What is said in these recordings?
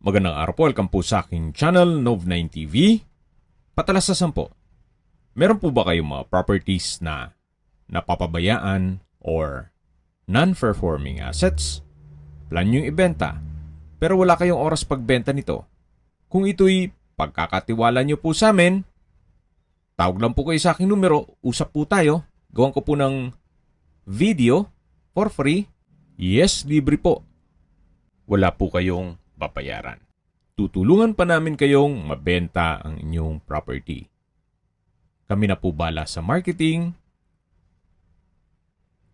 Magandang araw po, welcome po sa aking channel, Nov9 TV. Patalasasan po, meron po ba kayong mga properties na napapabayaan or non-performing assets? Plan nyo yung ibenta, pero wala kayong oras pagbenta nito. Kung ito'y pagkakatiwala nyo po sa amin, tawag lang po kayo sa aking numero, usap po tayo, gawan ko po ng video for free. Yes, libre po. Wala po kayong babayaran. Tutulungan pa namin kayong mabenta ang inyong property. Kami na po bala sa marketing,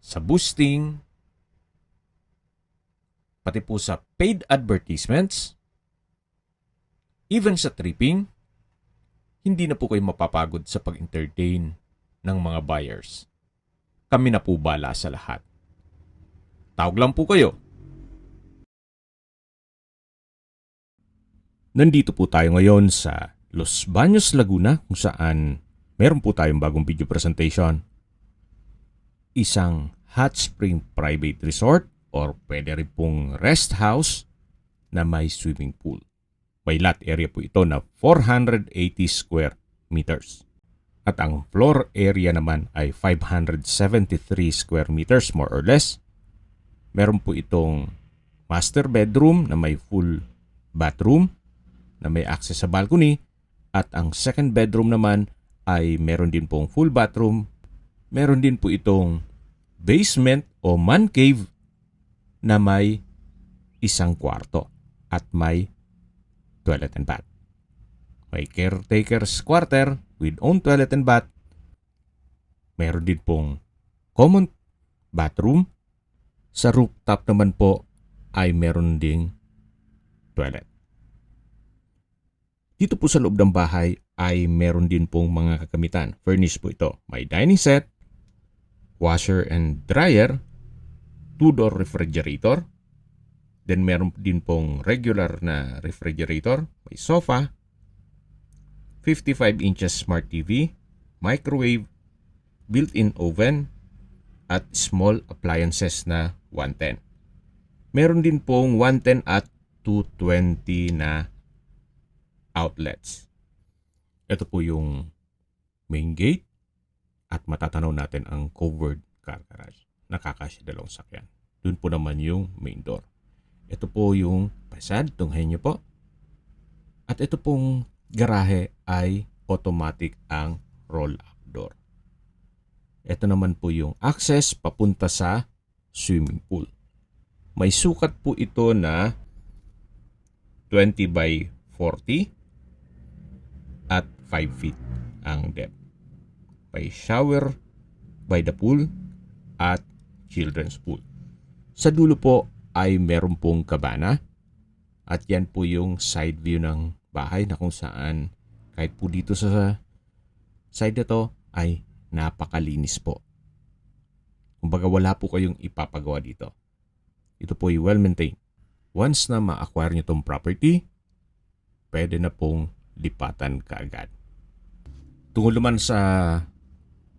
sa boosting, pati po sa paid advertisements, even sa tripping. Hindi na po kayo mapapagod sa pag-entertain ng mga buyers. Kami na po bala sa lahat. Tawag lang po kayo. Nandito po tayo ngayon sa Los Baños, Laguna kung saan meron po tayong bagong video presentation. Isang hot spring private resort or pwede rin pong rest house na may swimming pool. May lot area po ito na 480 square meters. At ang floor area naman ay 573 square meters more or less. Meron po itong master bedroom na may full bathroom na may access sa balcony, at ang second bedroom naman ay meron din pong full bathroom. Meron din po itong basement o man cave na may isang kwarto at may toilet and bath. May caretaker's quarter with own toilet and bath. Meron din pong common bathroom. Sa rooftop naman po ay meron ding toilet. Dito po sa loob ng bahay ay meron din pong mga kagamitan. Furnished po ito. May dining set, washer and dryer, two-door refrigerator. Then meron din pong regular na refrigerator. May sofa, 55 inches smart TV, microwave, built-in oven, at small appliances na 110. Meron din pong 110 at 220 na outlets. Ito po yung main gate at matatanaw natin ang covered car garage. Nakakasya dalawang sakyan. Doon po naman yung main door. Ito po yung facade, tunghayin nyo po. At ito pong garahe ay automatic ang roll-up door. Ito naman po yung access papunta sa swimming pool. May sukat po ito na 20 by 40 at 5 feet ang depth. May shower by the pool at children's pool. Sa dulo po ay meron pong kabana at yan po yung side view ng bahay na kung saan kahit po dito sa side na to ay napakalinis po. Kumbaga wala po kayong ipapagawa dito. Ito po ay well maintained. Once na ma-acquire nyo tong property, pwede na pong lipatan kaagad. Tungkol naman sa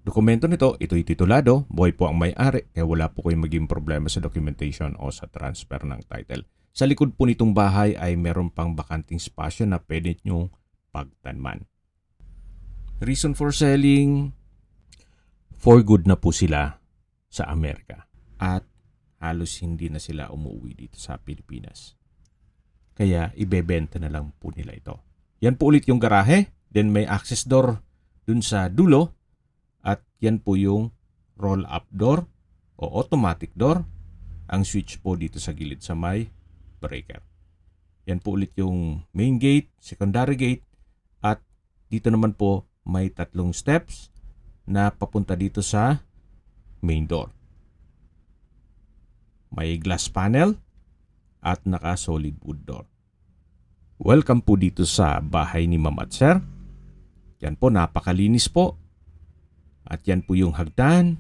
dokumento nito, ito'y titulado, buhay po ang may-ari, kaya wala po kayong maging problema sa documentation o sa transfer ng title. Sa likod po nitong bahay ay meron pang bakanting spasyo na pwede nyong pagtanman. Reason for selling, for good na po sila sa Amerika at halos hindi na sila umuwi dito sa Pilipinas. Kaya ibebenta na lang po nila ito. Yan po ulit yung garahe, then may access door dun sa dulo, at yan po yung roll-up door o automatic door. Ang switch po dito sa gilid sa may breaker. Yan po ulit yung main gate, secondary gate, at dito naman po may 3 steps na papunta dito sa main door. May glass panel at naka-solid wood door. Welcome po dito sa bahay ni Ma'am at Sir. Yan po, napakalinis po. At yan po yung hagdan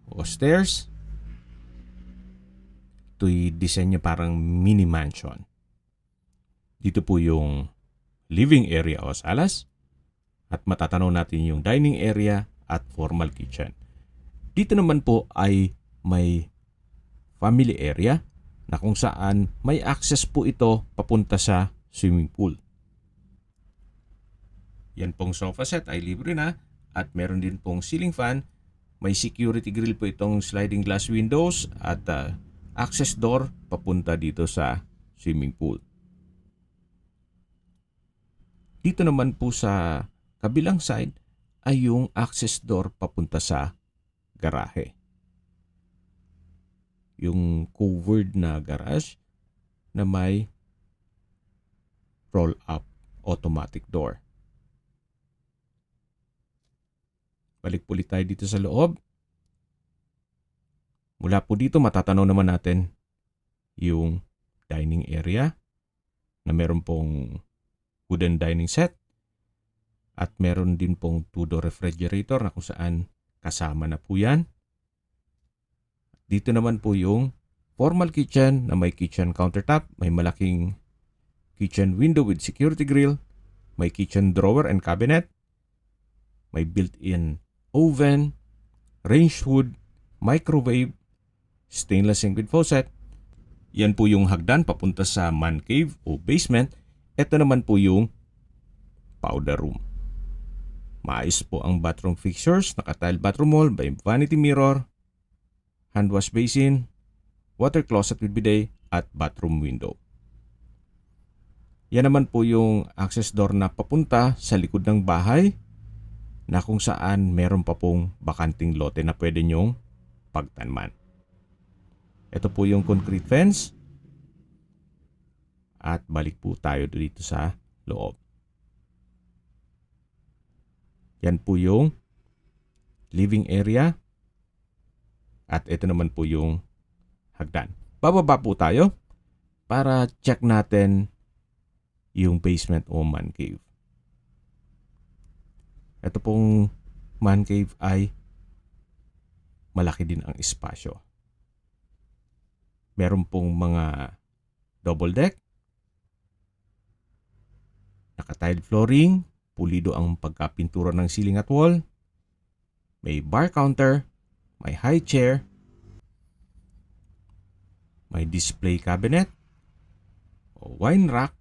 o stairs. Ito'y disenyo parang mini mansion. Dito po yung living area o salas. At matatanaw natin yung dining area at formal kitchen. Dito naman po ay may family area na kung saan may access po ito papunta sa swimming pool. Yan pong sofa set ay libre na at meron din pong ceiling fan. May security grill po itong sliding glass windows at access door papunta dito sa swimming pool. Dito naman po sa kabilang side ay yung access door papunta sa garahe. Yung covered na garage na may roll-up automatic door. Balik po ulit tayo dito sa loob. Mula po dito matatanaw naman natin yung dining area na meron pong wooden dining set at meron din pong two-door refrigerator na kung saan kasama na po yan. Dito naman po yung formal kitchen na may kitchen countertop, may malaking kitchen window with security grill, may kitchen drawer and cabinet, may built-in oven, range hood, microwave, stainless sink with faucet. Yan po yung hagdan papunta sa man cave o basement. Ito naman po yung powder room. Maayos po ang bathroom fixtures, naka-tile bathroom wall, may vanity mirror, hand wash basin, water closet with bidet, at bathroom window. Yan naman po yung access door na papunta sa likod ng bahay na kung saan meron pa pong bakanting lote na pwede nyong pagtanman. Ito po yung concrete fence. At balik po tayo dito sa loob. Yan po yung living area. At ito naman po yung hagdan. Bababa po tayo para check natin yung basement o man cave. Ito pong man cave ay malaki din ang espasyo. Meron pong mga double deck, naka-tile flooring, pulido ang pagkapintura ng ceiling at wall, may bar counter, may high chair, may display cabinet, o wine rack,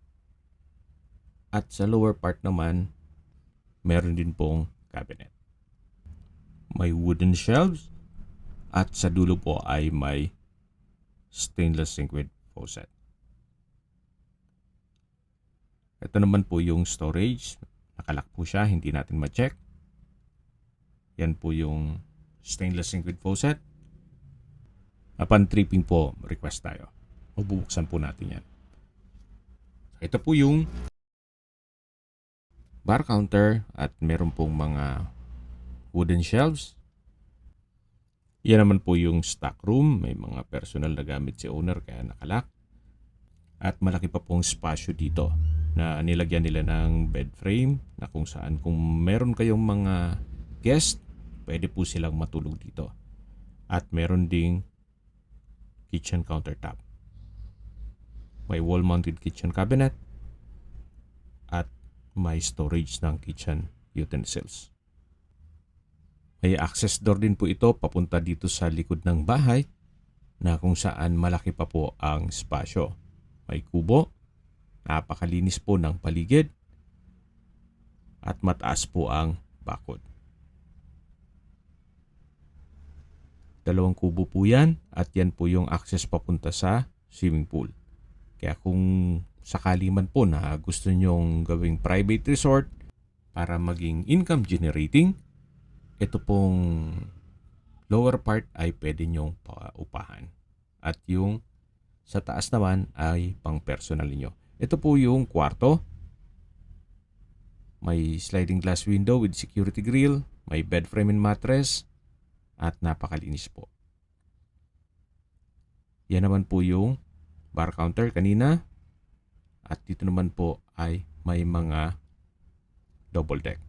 at sa lower part naman, meron din pong cabinet. May wooden shelves at sa dulo po ay may stainless sink with faucet. Ito naman po yung storage. Nakalock po siya, hindi natin ma-check. Yan po yung stainless sink with faucet. Upon tripping po, request tayo. Mabubuksan po natin yan. Ito po yung bar counter at meron pong mga wooden shelves. Yan naman po yung stock room. May mga personal na gamit si owner kaya nakalock. At malaki pa pong spasyo dito na nilagyan nila ng bed frame na kung saan kung meron kayong mga guest, pwede po silang matulog dito. At meron ding kitchen countertop. May wall-mounted kitchen cabinet at may storage ng kitchen utensils. May access door din po ito papunta dito sa likod ng bahay na kung saan malaki pa po ang spasyo. May kubo, napakalinis po ng paligid at mataas po ang bakod. 2 kubo po yan at yan po yung access papunta sa swimming pool. Kaya kung sakali man po na gusto nyong gawing private resort para maging income generating, ito pong lower part ay pwede nyong paupahan. At yung sa taas naman ay pang personal niyo. Ito po yung kwarto. May sliding glass window with security grill, may bed frame and mattress, at napakalinis po. Yan naman po yung bar counter kanina. At dito naman po ay may mga double deck.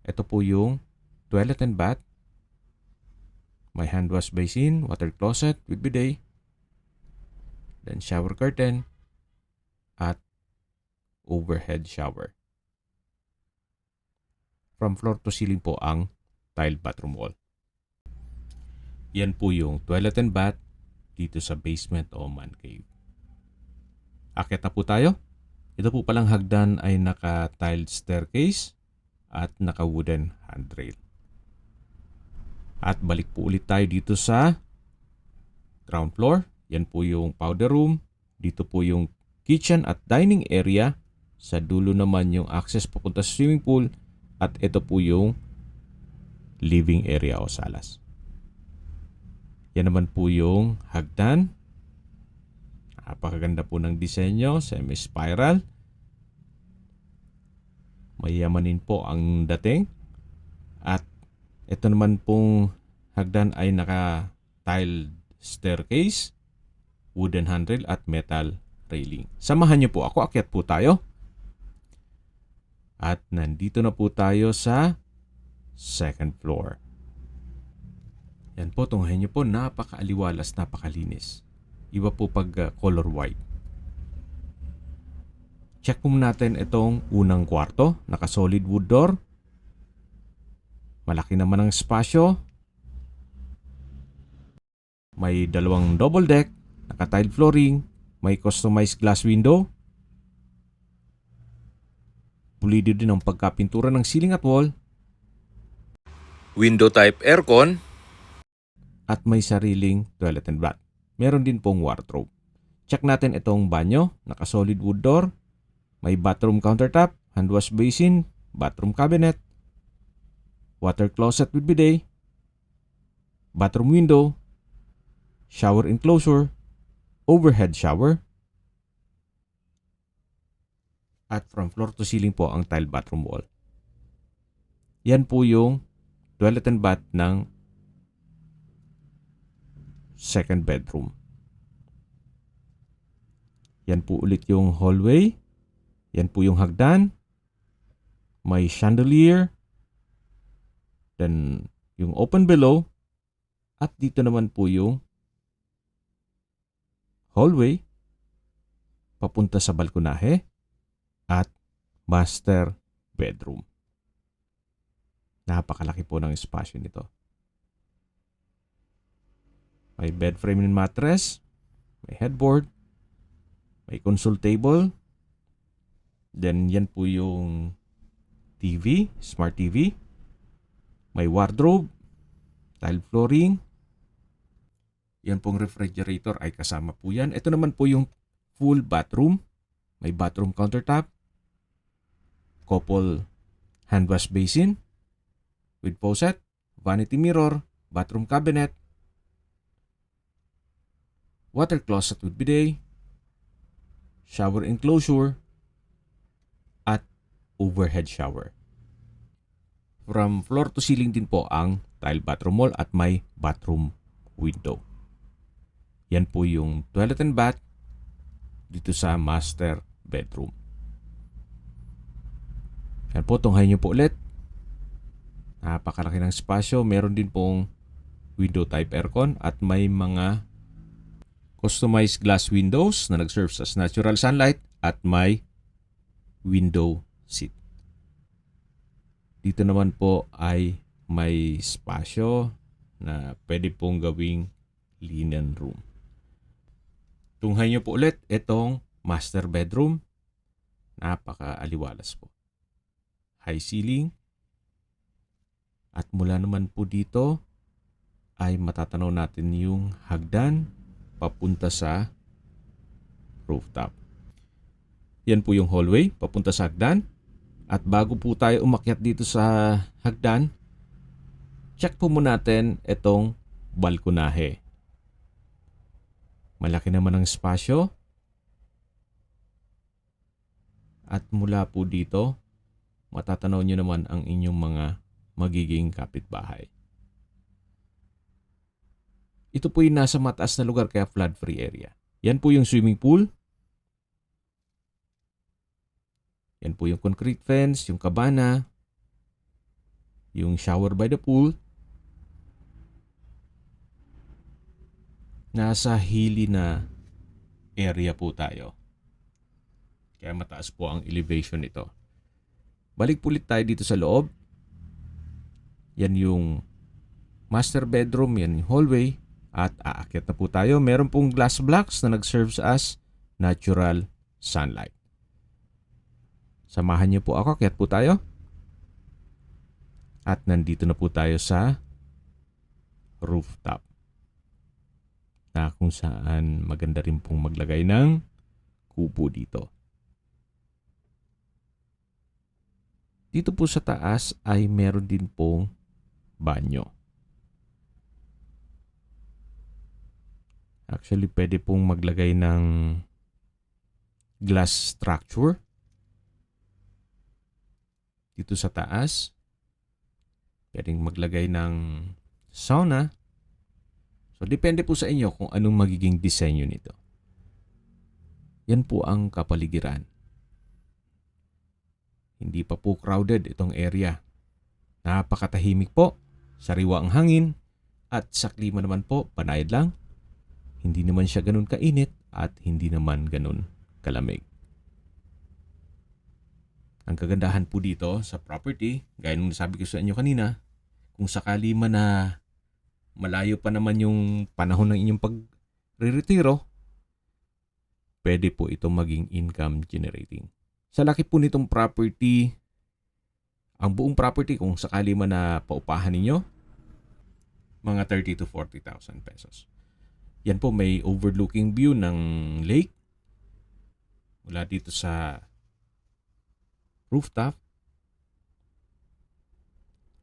Ito po yung toilet and bath. May hand wash basin, water closet with bidet, then shower curtain, at overhead shower. From floor to ceiling po ang tile bathroom wall. Yan po yung toilet and bath dito sa basement o man cave. Akyat na po tayo. Ito po palang hagdan ay naka-tiled staircase at naka-wooden handrail. At balik po ulit tayo dito sa ground floor. Yan po yung powder room. Dito po yung kitchen at dining area. Sa dulo naman yung access papunta sa swimming pool. At ito po yung living area o salas. Yan naman po yung hagdan. Napakaganda po ng disenyo, semi-spiral. Mayamanin po ang dating. At ito naman pong hagdan ay naka-tiled staircase, wooden handrail at metal railing. Samahan niyo po ako, akyat po tayo. At nandito na po tayo sa second floor. Yan po, tunghayin niyo po, napakaaliwalas, napakalinis. Iba po pag color white. Check po natin itong unang kwarto. Naka-solid wood door. Malaki naman ang espasyo. May dalawang double deck. Naka-tiled flooring. May customized glass window. Pulido din ang pagkapintura ng ceiling at wall. Window type aircon. At may sariling toilet and bath. Meron din pong wardrobe. Check natin itong banyo. Naka-solid wood door. May bathroom countertop, hand wash basin, bathroom cabinet, water closet with bidet, bathroom window, shower enclosure, overhead shower, at from floor to ceiling po ang tile bathroom wall. Yan po yung toilet and bath ng second bedroom. Yan po ulit yung hallway. Yan po yung hagdan. May chandelier. Then yung open below. At dito naman po yung hallway papunta sa balkonahe at master bedroom. Napakalaki po ng espasyo nito. May bed frame and mattress, may headboard, may console table, then yan po yung TV, smart TV, may wardrobe, tile flooring, yan pong refrigerator ay kasama po yan. Ito naman po yung full bathroom, may bathroom countertop, couple hand wash basin with faucet, vanity mirror, bathroom cabinet, water closet with bidet, shower enclosure, at overhead shower. From floor to ceiling din po ang tile bathroom wall at may bathroom window. Yan po yung toilet and bath dito sa master bedroom. Yan po, tunghayin nyo po ulit. Napakalaki ng espasyo. Meron din pong window type aircon at may mga customized glass windows na nag-serve as natural sunlight at may window seat. Dito naman po ay may espasyo na pwede pong gawing linen room. Tunghayin nyo po ulit itong master bedroom. Napaka-aliwalas po. High ceiling. At mula naman po dito ay matatanaw natin yung hagdan papunta sa rooftop. Yan po yung hallway papunta sa hagdan. At bago po tayo umakyat dito sa hagdan, check po muna natin itong balkonahe. Malaki naman ang espasyo. At mula po dito, matatanaw nyo naman ang inyong mga magiging kapitbahay. Ito po yung nasa mataas na lugar kaya flood-free area. Yan po yung swimming pool. Yan po yung concrete fence, yung kabana, yung shower by the pool. Nasa hilly na area po tayo. Kaya mataas po ang elevation nito. Balik po ulit tayo dito sa loob. Yan yung master bedroom, yan yung hallway. At aakyat na po tayo. Meron pong glass blocks na nag-serves as natural sunlight. Samahan niyo po ako, kaya't po tayo. At nandito na po tayo sa rooftop, na kung saan maganda rin pong maglagay ng kubo dito. Dito po sa taas ay meron din pong banyo. Actually, pwede pong maglagay ng glass structure dito sa taas. Pwedeng maglagay ng sauna. So, depende po sa inyo kung anong magiging disenyo nito. Yan po ang kapaligiran. Hindi pa po crowded itong area. Napakatahimik po, sariwa ang hangin, at sa klima naman po, panayad lang. Hindi naman siya ganun kainit at hindi naman ganun kalamig. Ang kagandahan po dito sa property, gaya nung nasabi ko sa inyo kanina, kung sakali man na malayo pa naman yung panahon ng inyong pagre-retiro, pwede po ito maging income generating. Sa laki po nitong property, ang buong property kung sakali man na paupahan ninyo, mga 30 to 40,000 pesos. Yan po, may overlooking view ng lake mula dito sa rooftop.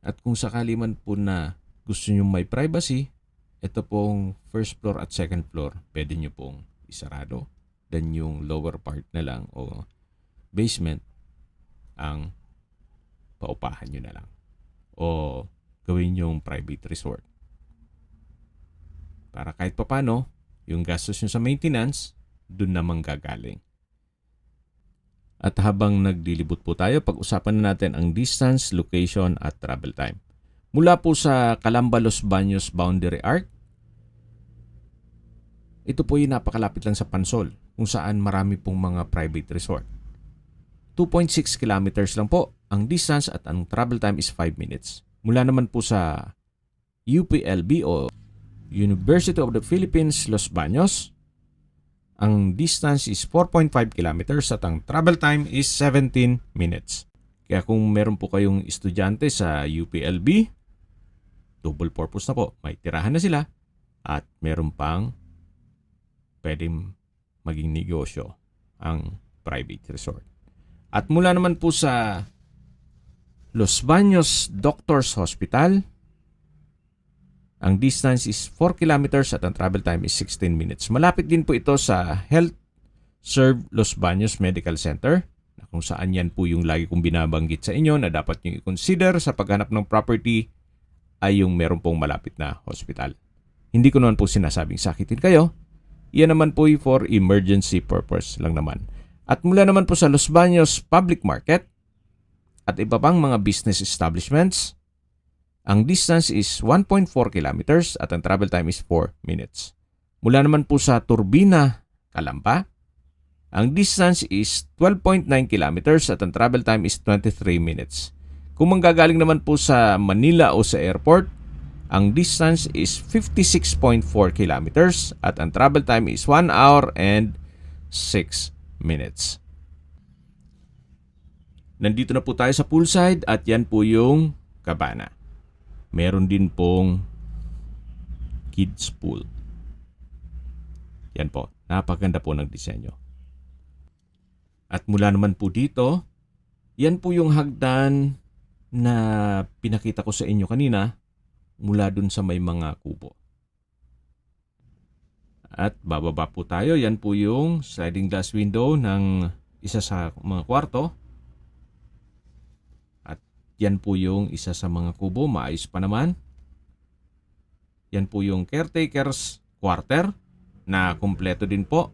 At kung sakali man po na gusto nyo may privacy, ito pong first floor at second floor, pwede nyo pong isarado. Then yung lower part na lang o basement ang paupahan nyo na lang. O gawin yung private resort. Para kahit papano, yung gastos nyo sa maintenance, dun naman gagaling. At habang nagdilibot po tayo, pag-usapan na natin ang distance, location at travel time. Mula po sa Calamba Los Baños Boundary Arc, ito po yung napakalapit lang sa Pansol, kung saan marami pong mga private resort. 2.6 kilometers lang po ang distance at ang travel time is 5 minutes. Mula naman po sa UPLB o University of the Philippines, Los Baños, ang distance is 4.5 kilometers at ang travel time is 17 minutes. Kaya kung meron po kayong estudyante sa UPLB, double purpose na po. May tirahan na sila at meron pang pwedeng maging negosyo ang private resort. At mula naman po sa Los Baños Doctors Hospital, ang distance is 4 kilometers at ang travel time is 16 minutes. Malapit din po ito sa Health Serve Los Baños Medical Center, na kung saan yan po yung lagi kong binabanggit sa inyo na dapat nyo i-consider sa paghanap ng property ay yung meron pong malapit na hospital. Hindi ko naman po sinasabing sakitin kayo. Yan naman po for emergency purpose lang naman. At mula naman po sa Los Baños Public Market at iba pang mga business establishments, ang distance is 1.4 kilometers at ang travel time is 4 minutes. Mula naman po sa Turbina, Calamba, ang distance is 12.9 kilometers at ang travel time is 23 minutes. Kung manggagaling naman po sa Manila o sa airport, ang distance is 56.4 kilometers at ang travel time is 1 hour and 6 minutes. Nandito na po tayo sa poolside at yan po yung cabana. Meron din pong kids pool. Yan po, napaganda po ng disenyo. At mula naman po dito, yan po yung hagdan na pinakita ko sa inyo kanina mula dun sa may mga kubo. At bababa po tayo, yan po yung sliding glass window ng isa sa mga kwarto. Yan po yung isa sa mga kubo, maayos pa naman. Yan po yung caretaker's quarter na kumpleto din po.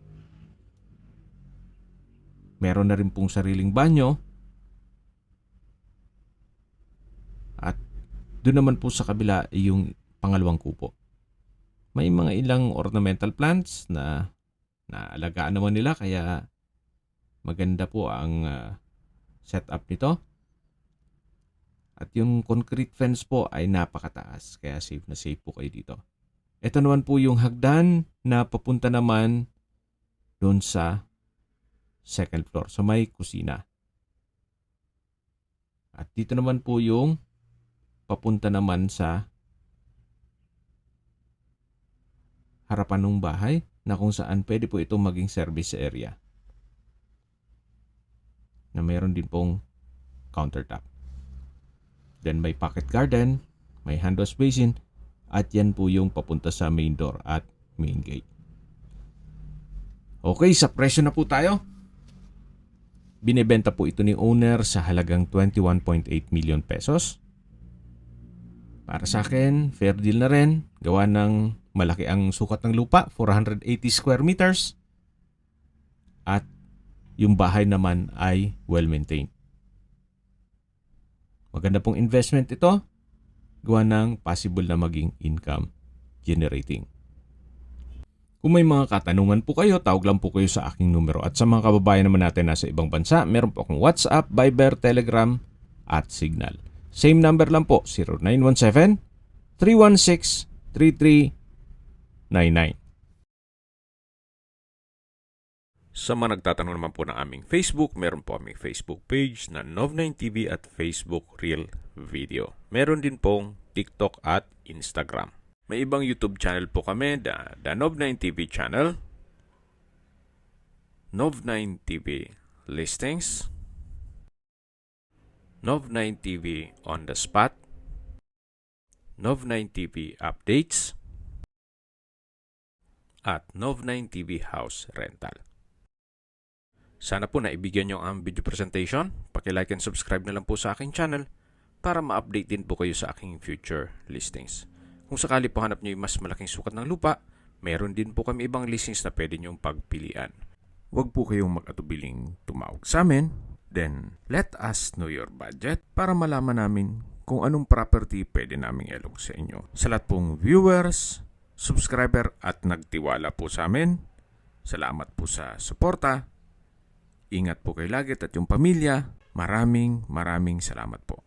Meron na rin pong sariling banyo. At doon naman po sa kabila yung pangalawang kubo. May mga ilang ornamental plants na naalagaan naman nila kaya maganda po ang setup nito. At yung concrete fence po ay napakataas, kaya safe na safe po kayo dito. Ito naman po yung hagdan na papunta naman doon sa second floor sa may kusina. At dito naman po yung papunta naman sa harapan ng bahay na kung saan pwede po itong maging service area. Na mayroon din pong countertop. Then may pocket garden, may hand wash basin, at yan po yung papunta sa main door at main gate. Okay, sa presyo na po tayo. Binebenta po ito ni owner sa halagang 21.8 million pesos. Para sa akin, fair deal na rin. Gawa ng malaki ang sukat ng lupa, 480 square meters. At yung bahay naman ay well-maintained. Maganda pong investment ito. Gawa ng possible na maging income generating. Kung may mga katanungan po kayo, tawag lang po kayo sa aking numero. At sa mga kababayan naman natin nasa ibang bansa, meron po akong WhatsApp, Viber, Telegram, at Signal. Same number lang po, 0917-316-3399. Sa mga nagtatanong naman po ng aming Facebook, meron po aming Facebook page na Nov9TV at Facebook Real Video. Meron din pong TikTok at Instagram. May ibang YouTube channel po kami, the Nov9TV channel, Nov9TV Listings, Nov9TV On The Spot, Nov9TV Updates, at Nov9TV House Rental. Sana po naibigyan nyo ang video presentation. Paki-like and subscribe na lang po sa aking channel para ma-update din po kayo sa aking future listings. Kung sakali po hanap nyo yung mas malaking sukat ng lupa, meron din po kami ibang listings na pwede nyong pagpilian. Huwag po kayong mag-atubiling tumawag sa amin. Then, let us know your budget para malaman namin kung anong property pwede naming ilog sa inyo. Sa lahat pong viewers, subscriber at nagtiwala po sa amin, salamat po sa suporta. Ingat po kayo lagi at yung pamilya. Maraming salamat po.